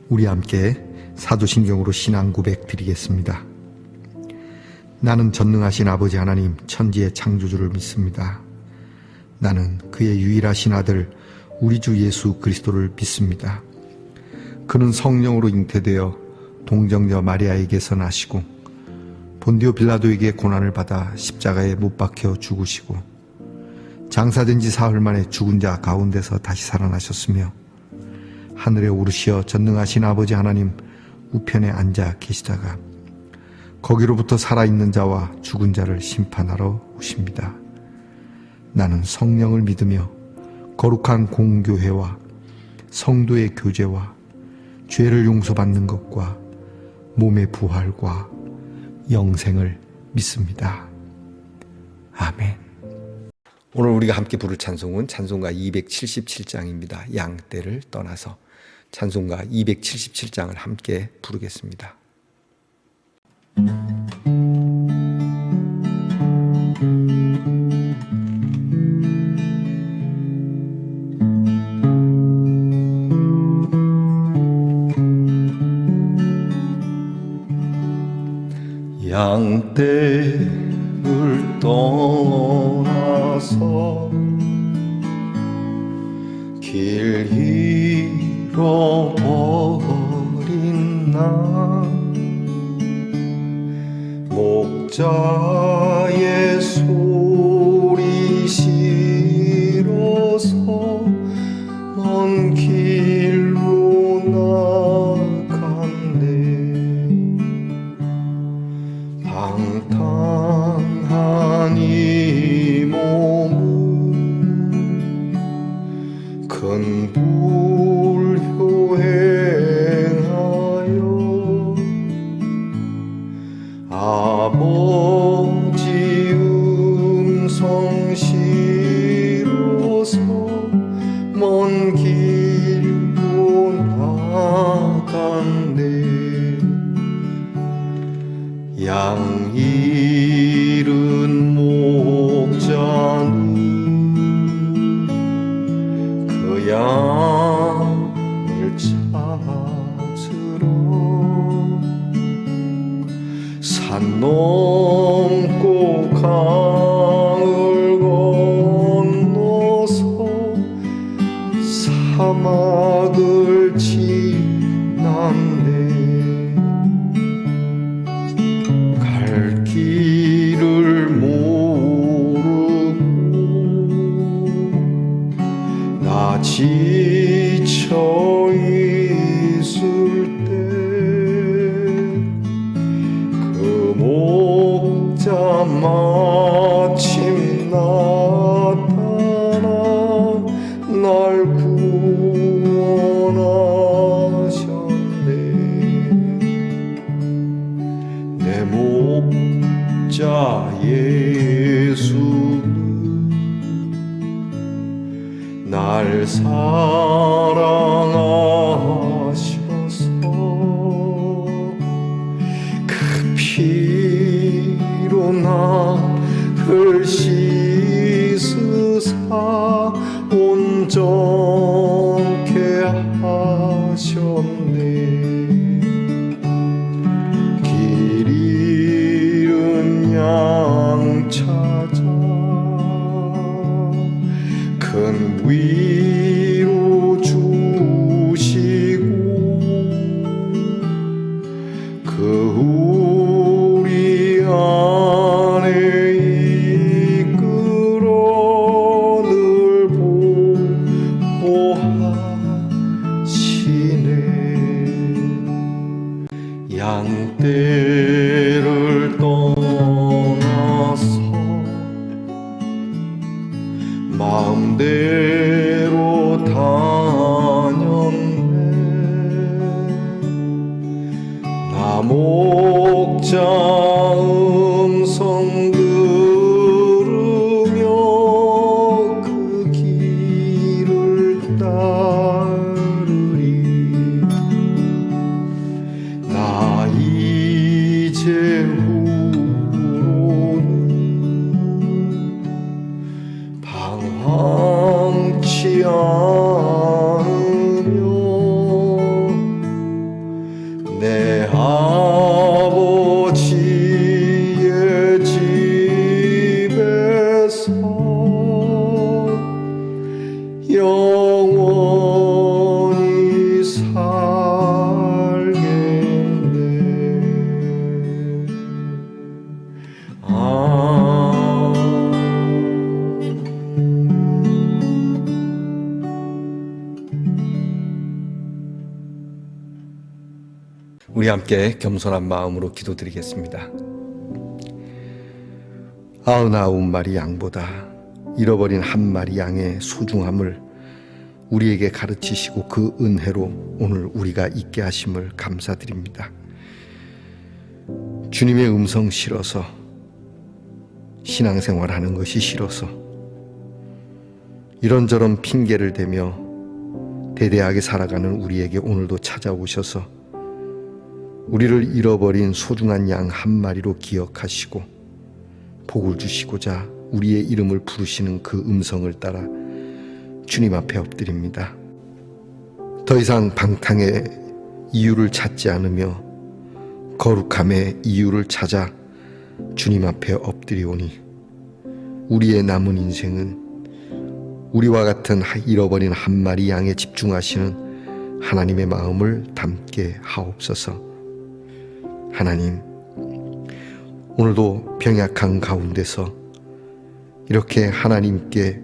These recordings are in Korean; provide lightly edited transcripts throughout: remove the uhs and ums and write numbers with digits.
우리 함께 사도신경으로 신앙 고백 드리겠습니다. 나는 전능하신 아버지 하나님 천지의 창조주를 믿습니다. 나는 그의 유일하신 아들 우리 주 예수 그리스도를 믿습니다. 그는 성령으로 잉태되어 동정녀 마리아에게서 나시고 본디오 빌라도에게 고난을 받아 십자가에 못 박혀 죽으시고 장사된 지 사흘 만에 죽은 자 가운데서 다시 살아나셨으며 하늘에 오르시어 전능하신 아버지 하나님 우편에 앉아 계시다가 거기로부터 살아있는 자와 죽은 자를 심판하러 오십니다. 나는 성령을 믿으며 거룩한 공교회와 성도의 교제와 죄를 용서받는 것과 몸의 부활과 영생을 믿습니다. 아멘. 오늘 우리가 함께 부를 찬송은 찬송가 277장입니다. 양떼를 떠나서 찬송가 277장을 함께 부르겠습니다. 양떼를 떠나서 길 잃어버린 나 목자의 소리 싫어서 먼 길로 나갔네. 방탕한 이 몸은 큰 불효행하여 아버지 음성 싫어서 먼 길로 나갔네. 양 잃은 목자는 그 양을 찾으러 산 넘고 강을 건너서 사막을 지났네. 갈 길을 모르고 나 지쳐 있을 때 그 목자 마침 나타나 날 구원하셨네. 내 목자 예수는 날 사랑하셔서 그 피로 나를 씻으사 온전케 하셨네. 길 잃은 양 찾아 큰 위로 주시고 그 우리 안에 이끌어 늘 보호하시네. 양떼를 떠나서 마음대로 다녔네. 나 목자 음성 들으며 그 길을 따르리. 나 이제 우리 함께 겸손한 마음으로 기도드리겠습니다. 99마리 양보다 잃어버린 한 마리 양의 소중함을 우리에게 가르치시고 그 은혜로 오늘 우리가 있게 하심을 감사드립니다. 주님의 음성 싫어서, 신앙생활하는 것이 싫어서 이런저런 핑계를 대며 대대하게 살아가는 우리에게 오늘도 찾아오셔서 우리를 잃어버린 소중한 양 한 마리로 기억하시고 복을 주시고자 우리의 이름을 부르시는 그 음성을 따라 주님 앞에 엎드립니다. 더 이상 방탕의 이유를 찾지 않으며 거룩함의 이유를 찾아 주님 앞에 엎드리오니 우리의 남은 인생은 우리와 같은 잃어버린 한 마리 양에 집중하시는 하나님의 마음을 담게 하옵소서. 하나님, 오늘도 병약한 가운데서 이렇게 하나님께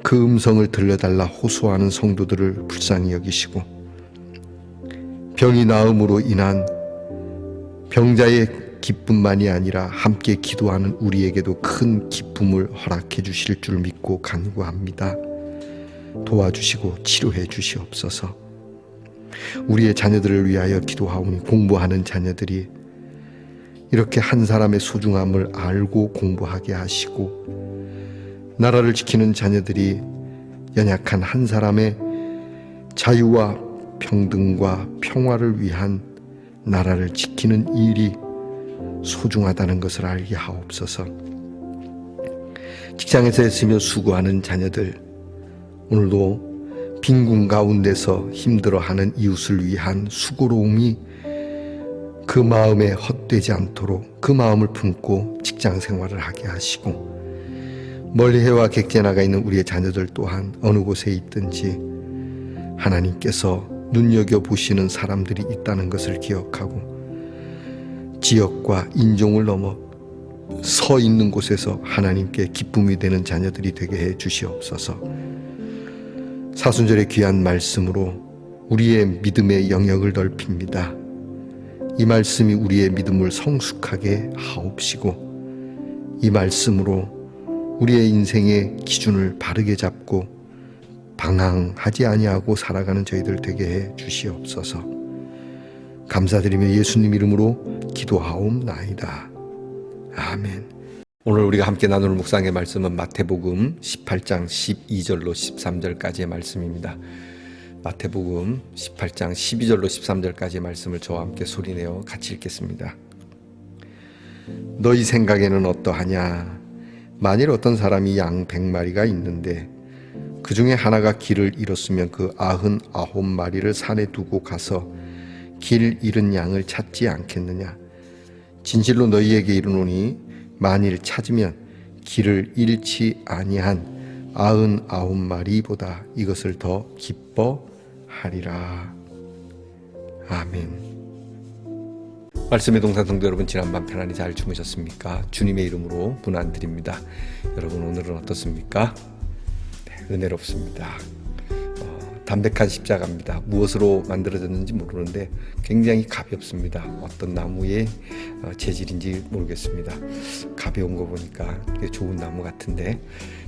그 음성을 들려달라 호소하는 성도들을 불쌍히 여기시고 병이 나음으로 인한 병자의 기쁨만이 아니라 함께 기도하는 우리에게도 큰 기쁨을 허락해 주실 줄 믿고 간구합니다. 도와주시고 치료해 주시옵소서. 우리의 자녀들을 위하여 기도하오니 공부하는 자녀들이 이렇게 한 사람의 소중함을 알고 공부하게 하시고 나라를 지키는 자녀들이 연약한 한 사람의 자유와 평등과 평화를 위한 나라를 지키는 일이 소중하다는 것을 알게 하옵소서. 직장에서 애쓰며 수고하는 자녀들, 오늘도 빈궁 가운데서 힘들어하는 이웃을 위한 수고로움이 그 마음에 헛되지 않도록 그 마음을 품고 직장 생활을 하게 하시고 멀리 해와 객지에 나가 있는 우리의 자녀들 또한 어느 곳에 있든지 하나님께서 눈여겨보시는 사람들이 있다는 것을 기억하고 지역과 인종을 넘어 서 있는 곳에서 하나님께 기쁨이 되는 자녀들이 되게 해 주시옵소서. 사순절의 귀한 말씀으로 우리의 믿음의 영역을 넓힙니다. 이 말씀이 우리의 믿음을 성숙하게 하옵시고 이 말씀으로 우리의 인생의 기준을 바르게 잡고 방황하지 아니하고 살아가는 저희들 되게 해 주시옵소서. 감사드리며 예수님 이름으로 기도하옵나이다. 아멘. 오늘 우리가 함께 나눌 묵상의 말씀은 마태복음 18장 12절로 13절까지의 말씀입니다. 마태복음 18장 12절로 13절까지의 말씀을 저와 함께 소리내어 같이 읽겠습니다. 너희 생각에는 어떠하냐? 만일 어떤 사람이 양 100마리가 있는데 그 중에 하나가 길을 잃었으면 그 99마리를 산에 두고 가서 길 잃은 양을 찾지 않겠느냐? 진실로 너희에게 이르노니 만일 찾으면 길을 잃지 아니한 99마리보다 이것을 더 기뻐하리라. 아멘. 말씀의 동산 성도 여러분, 지난밤 편안히 잘 주무셨습니까? 주님의 이름으로 문안드립니다. 여러분, 오늘은 어떻습니까? 네, 은혜롭습니다. 담백한 십자가입니다. 무엇으로 만들어졌는지 모르는데 굉장히 가볍습니다. 어떤 나무의 재질인지 모르겠습니다. 가벼운 거 보니까 되게 좋은 나무 같은데,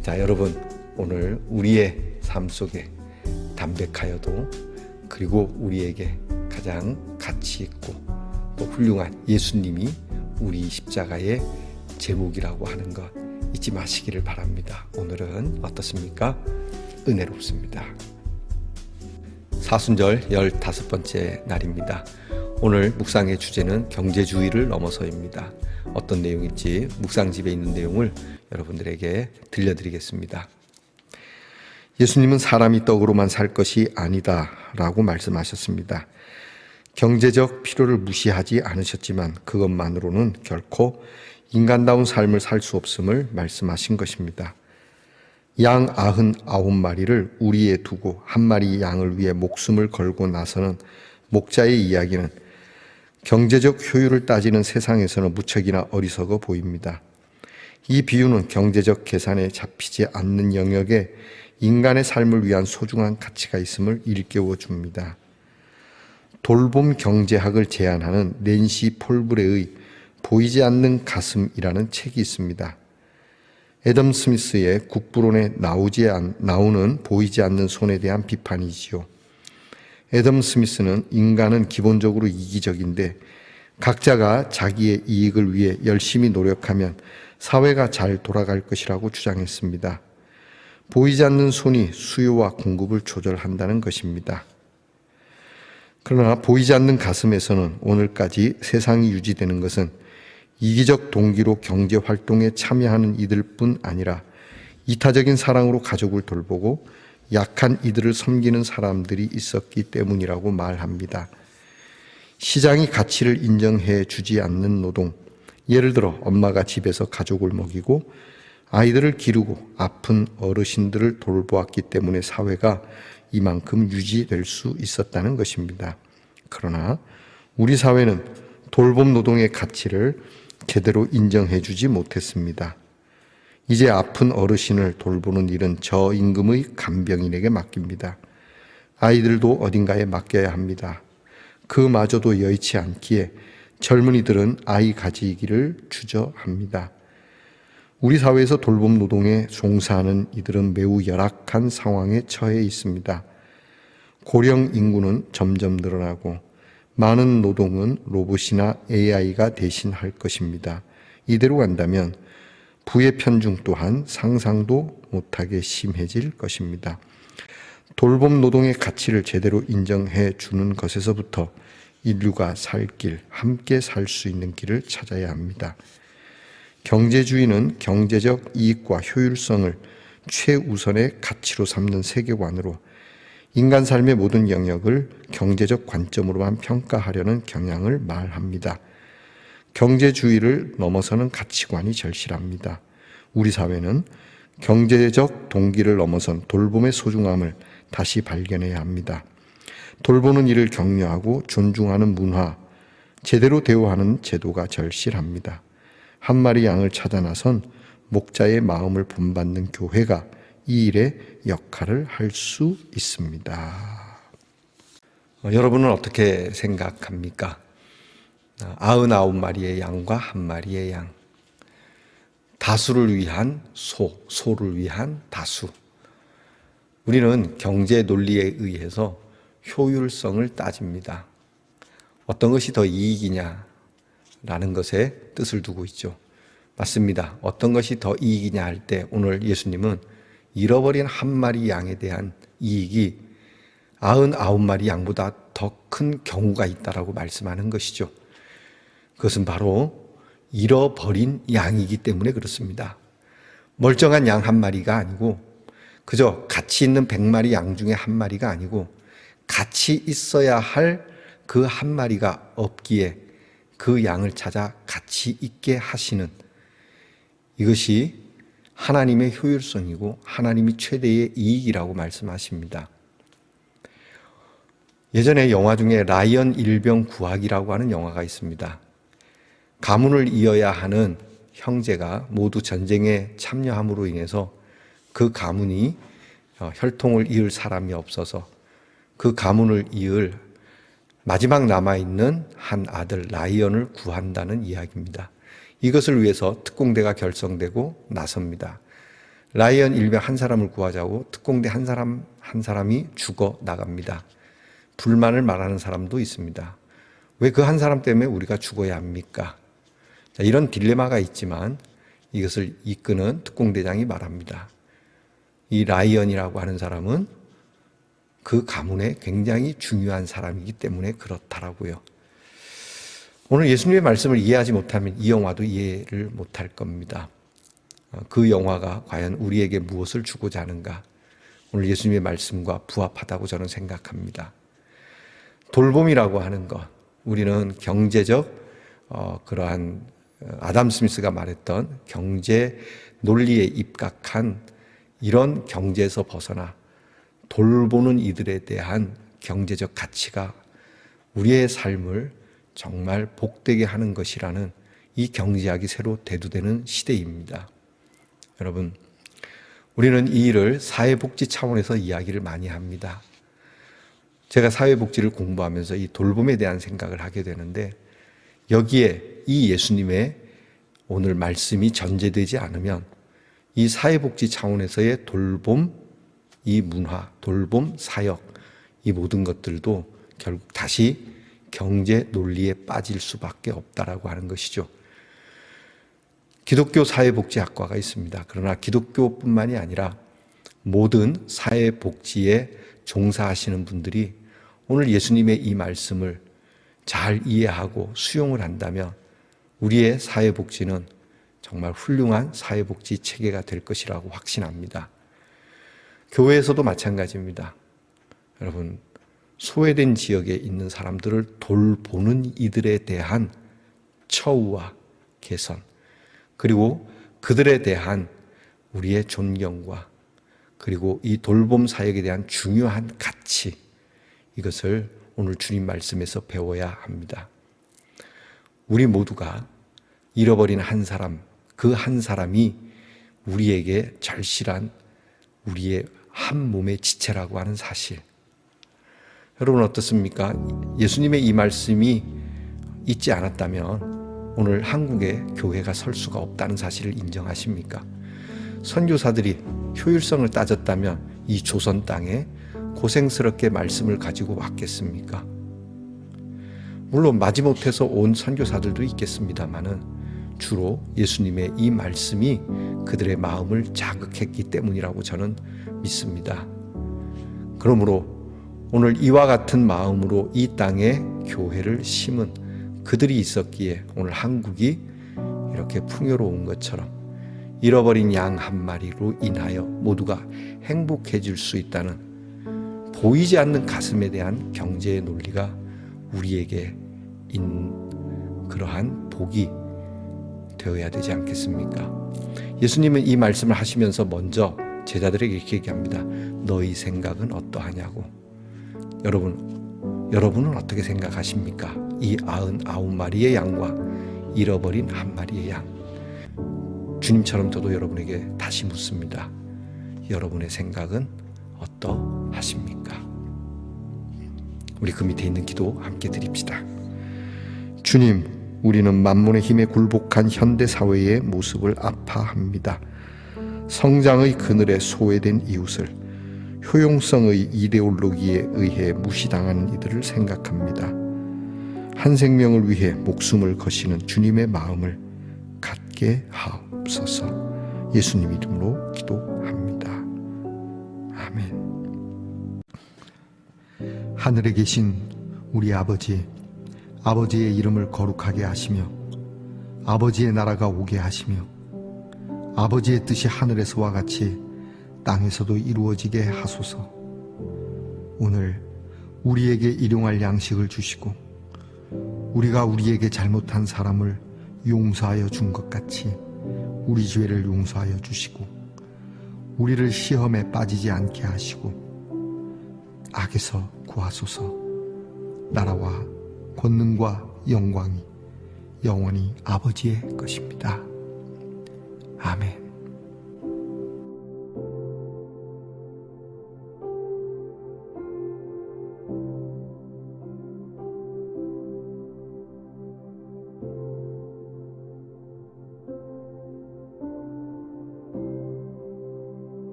자, 여러분, 오늘 우리의 삶 속에 담백하여도 그리고 우리에게 가장 가치 있고 또 훌륭한 예수님이 우리 십자가의 제목이라고 하는 것 잊지 마시기를 바랍니다. 오늘은 어떻습니까? 은혜롭습니다. 사순절 15번째 날입니다. 오늘 묵상의 주제는 경제주의를 넘어서입니다. 어떤 내용인지 묵상집에 있는 내용을 여러분들에게 들려드리겠습니다. 예수님은 사람이 떡으로만 살 것이 아니다 라고 말씀하셨습니다. 경제적 필요를 무시하지 않으셨지만 그것만으로는 결코 인간다운 삶을 살 수 없음을 말씀하신 것입니다. 양 99마리를 우리에 두고 한 마리 양을 위해 목숨을 걸고 나서는 목자의 이야기는 경제적 효율을 따지는 세상에서는 무척이나 어리석어 보입니다. 이 비유는 경제적 계산에 잡히지 않는 영역에 인간의 삶을 위한 소중한 가치가 있음을 일깨워 줍니다. 돌봄 경제학을 제안하는 낸시 폴브레의 보이지 않는 가슴이라는 책이 있습니다. 애덤 스미스의 국부론에 나오는 보이지 않는 손에 대한 비판이지요. 애덤 스미스는 인간은 기본적으로 이기적인데 각자가 자기의 이익을 위해 열심히 노력하면 사회가 잘 돌아갈 것이라고 주장했습니다. 보이지 않는 손이 수요와 공급을 조절한다는 것입니다. 그러나 보이지 않는 가슴에서는 오늘까지 세상이 유지되는 것은 이기적 동기로 경제활동에 참여하는 이들뿐 아니라 이타적인 사랑으로 가족을 돌보고 약한 이들을 섬기는 사람들이 있었기 때문이라고 말합니다. 시장이 가치를 인정해 주지 않는 노동, 예를 들어 엄마가 집에서 가족을 먹이고 아이들을 기르고 아픈 어르신들을 돌보았기 때문에 사회가 이만큼 유지될 수 있었다는 것입니다. 그러나 우리 사회는 돌봄 노동의 가치를 제대로 인정해 주지 못했습니다. 이제 아픈 어르신을 돌보는 일은 저임금의 간병인에게 맡깁니다. 아이들도 어딘가에 맡겨야 합니다. 그마저도 여의치 않기에 젊은이들은 아이 가지기를 주저합니다. 우리 사회에서 돌봄 노동에 종사하는 이들은 매우 열악한 상황에 처해 있습니다. 고령 인구는 점점 늘어나고 많은 노동은 로봇이나 AI가 대신할 것입니다. 이대로 간다면 부의 편중 또한 상상도 못하게 심해질 것입니다. 돌봄 노동의 가치를 제대로 인정해 주는 것에서부터 인류가 살 길, 함께 살 수 있는 길을 찾아야 합니다. 경제주의는 경제적 이익과 효율성을 최우선의 가치로 삼는 세계관으로 인간 삶의 모든 영역을 경제적 관점으로만 평가하려는 경향을 말합니다. 경제주의를 넘어서는 가치관이 절실합니다. 우리 사회는 경제적 동기를 넘어선 돌봄의 소중함을 다시 발견해야 합니다. 돌보는 일을 격려하고 존중하는 문화, 제대로 대우하는 제도가 절실합니다. 한 마리 양을 찾아 나선 목자의 마음을 본받는 교회가 이 일의 역할을 할 수 있습니다. 여러분은 어떻게 생각합니까? 99마리의 양과 한 마리의 양. 다수를 위한 소를 위한 다수. 우리는 경제 논리에 의해서 효율성을 따집니다. 어떤 것이 더 이익이냐라는 것에 뜻을 두고 있죠. 맞습니다. 어떤 것이 더 이익이냐 할 때 오늘 예수님은 잃어버린 한 마리 양에 대한 이익이 99마리 양보다 더 큰 경우가 있다라고 말씀하는 것이죠. 그것은 바로 잃어버린 양이기 때문에 그렇습니다. 멀쩡한 양 한 마리가 아니고 그저 가치 있는 100마리 양 중에 한 마리가 아니고 가치 있어야 할 그 한 마리가 없기에 그 양을 찾아 가치 있게 하시는 이것이 하나님의 효율성이고 하나님이 최대의 이익이라고 말씀하십니다. 예전에 영화 중에 라이언 일병 구하기라고 하는 영화가 있습니다. 가문을 이어야 하는 형제가 모두 전쟁에 참여함으로 인해서 그 가문이 혈통을 이을 사람이 없어서 그 가문을 이을 마지막 남아있는 한 아들 라이언을 구한다는 이야기입니다. 이것을 위해서 특공대가 결성되고 나섭니다. 라이언 일병 한 사람을 구하자고 특공대 한 사람이 죽어 나갑니다. 불만을 말하는 사람도 있습니다. 왜 그 한 사람 때문에 우리가 죽어야 합니까? 자, 이런 딜레마가 있지만 이것을 이끄는 특공대장이 말합니다. 이 라이언이라고 하는 사람은 그 가문에 굉장히 중요한 사람이기 때문에 그렇다라고요. 오늘 예수님의 말씀을 이해하지 못하면 이 영화도 이해를 못할 겁니다. 그 영화가 과연 우리에게 무엇을 주고자 하는가? 오늘 예수님의 말씀과 부합하다고 저는 생각합니다. 돌봄이라고 하는 것, 우리는 경제적 그러한 아담 스미스가 말했던 경제 논리에 입각한 이런 경제에서 벗어나 돌보는 이들에 대한 경제적 가치가 우리의 삶을 정말 복되게 하는 것이라는 이 경제학이 새로 대두되는 시대입니다. 여러분, 우리는 이 일을 사회복지 차원에서 이야기를 많이 합니다. 제가 사회복지를 공부하면서 이 돌봄에 대한 생각을 하게 되는데, 여기에 이 예수님의 오늘 말씀이 전제되지 않으면 이 사회복지 차원에서의 돌봄, 이 문화, 돌봄, 사역, 이 모든 것들도 결국 다시 경제 논리에 빠질 수밖에 없다라고 하는 것이죠. 기독교 사회복지학과가 있습니다. 그러나 기독교뿐만이 아니라 모든 사회복지에 종사하시는 분들이 오늘 예수님의 이 말씀을 잘 이해하고 수용을 한다면 우리의 사회복지는 정말 훌륭한 사회복지 체계가 될 것이라고 확신합니다. 교회에서도 마찬가지입니다. 여러분, 소외된 지역에 있는 사람들을 돌보는 이들에 대한 처우와 개선, 그리고 그들에 대한 우리의 존경과 그리고 이 돌봄 사역에 대한 중요한 가치, 이것을 오늘 주님 말씀에서 배워야 합니다. 우리 모두가 잃어버린 한 사람, 그 한 사람이 우리에게 절실한 우리의 한 몸의 지체라고 하는 사실. 여러분 어떻습니까? 예수님의 이 말씀이 있지 않았다면 오늘 한국에 교회가 설 수가 없다는 사실을 인정하십니까? 선교사들이 효율성을 따졌다면 이 조선 땅에 고생스럽게 말씀을 가지고 왔겠습니까? 물론 마지못해서 온 선교사들도 있겠습니다마는 주로 예수님의 이 말씀이 그들의 마음을 자극했기 때문이라고 저는 믿습니다. 그러므로 오늘 이와 같은 마음으로 이 땅에 교회를 심은 그들이 있었기에 오늘 한국이 이렇게 풍요로운 것처럼 잃어버린 양 한 마리로 인하여 모두가 행복해질 수 있다는 보이지 않는 가슴에 대한 경제의 논리가 우리에게 그러한 복이 되어야 되지 않겠습니까? 예수님은 이 말씀을 하시면서 먼저 제자들에게 이렇게 얘기합니다. 너희 생각은 어떠하냐고. 여러분은 어떻게 생각하십니까? 이 99마리의 양과 잃어버린 한 마리의 양. 주님처럼 저도 여러분에게 다시 묻습니다. 여러분의 생각은 어떠하십니까? 우리 그 밑에 있는 기도 함께 드립시다. 주님, 우리는 만몬의 힘에 굴복한 현대사회의 모습을 아파합니다. 성장의 그늘에 소외된 이웃을 효용성의 이데올로기에 의해 무시당하는 이들을 생각합니다. 한 생명을 위해 목숨을 거시는 주님의 마음을 갖게 하옵소서. 예수님 이름으로 기도합니다. 아멘. 하늘에 계신 우리 아버지의 이름을 거룩하게 하시며 아버지의 나라가 오게 하시며 아버지의 뜻이 하늘에서와 같이 땅에서도 이루어지게 하소서. 오늘 우리에게 일용할 양식을 주시고 우리가 우리에게 잘못한 사람을 용서하여 준 것 같이 우리 죄를 용서하여 주시고 우리를 시험에 빠지지 않게 하시고 악에서 구하소서. 나라와 권능과 영광이 영원히 아버지의 것입니다. 아멘.